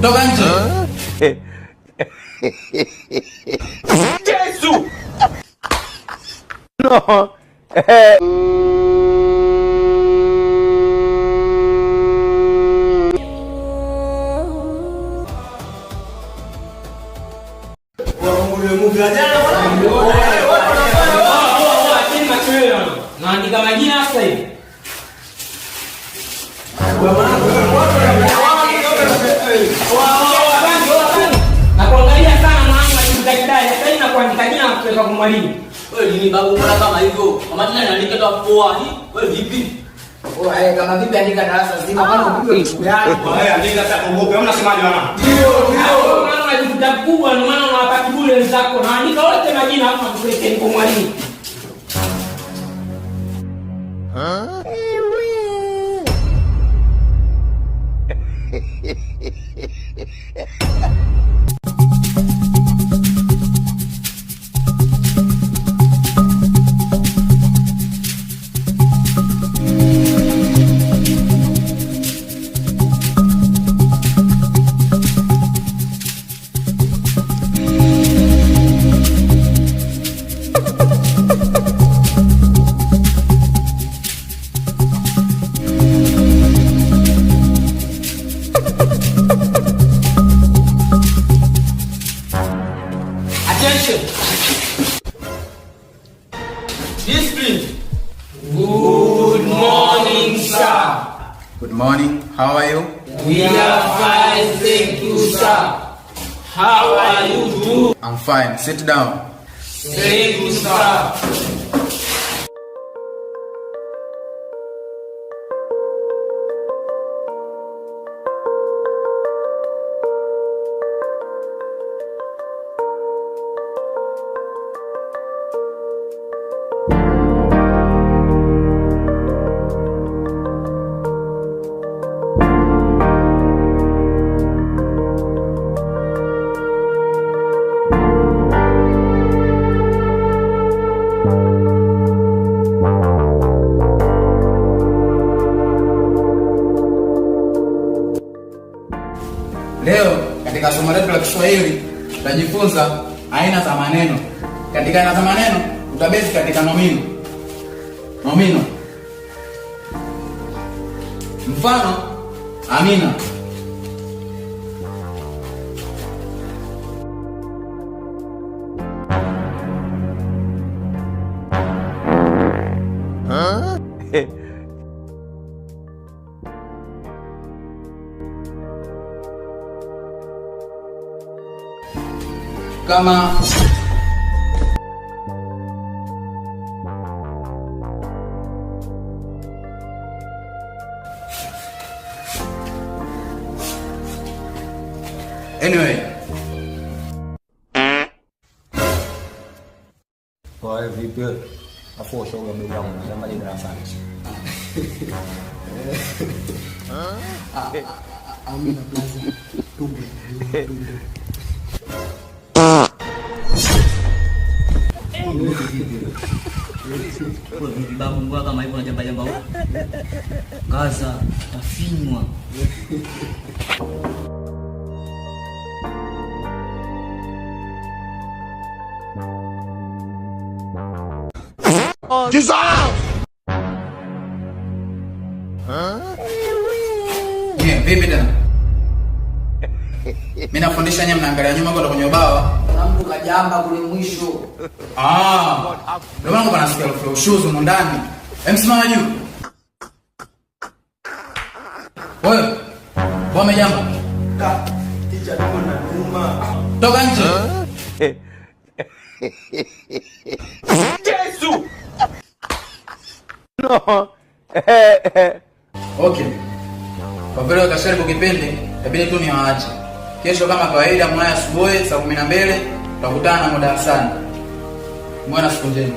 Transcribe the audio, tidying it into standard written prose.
Toka nje. Yesu. No. Naandika majina sasa hivi. Nakuangalia sana mwanangu na kidai. Sasa hivi nakuandika jina na kupeleka kwa mwalimu. Wewe nini babu mbona kama hivyo? Kama jina naandika tu poa hii. Wewe vipi? Wewe kama vipi andika darasa zima bwana kupigwa kitu yako. Wewe andika sasa kuogopa. Wewe unasemaje bwana? Ndio. Maana unajifuta kubwa na maana unawapata bure wenzako. Naandika wote majina hapo na kupeleka kwa mwalimu. Attention. Discipline. Good morning, sir. Good morning. How are you? We are fine, thank you, sir. How are you too? I'm fine. Sit down. Thank you, sir. Leo katika somo letu la Kiswahili tutajifunza aina za maneno. Katika aina za maneno tutabase katika nomino. Nomino. Mfano, Amina. Kama anyway. Wewe vipi? Afu shoga mdogo wangu nasema ni darasani. Amina blaza. Tumbe. Babu mbona kama hivyo unajamba jamba huko? Kaza tafinywa. Vipi tena? Mimi nafundisha nyinyi mnaangalia nyuma kwa kwenye ubao. Kuna mtu kajamba kule mwisho. Ndio maana kuna nasikia flow shoes huko ndani. Msimama juu. Wewe, bome jambo. Ticha tuko na nyuma. Toka nje. Yesu. No. Okay. Kwa vile utasharibu kipindi, inabidi tu niwaache. Kesho kama kawaida mwaya asubuhi saa 12 tutakutana na darasani. Mwana siku njema.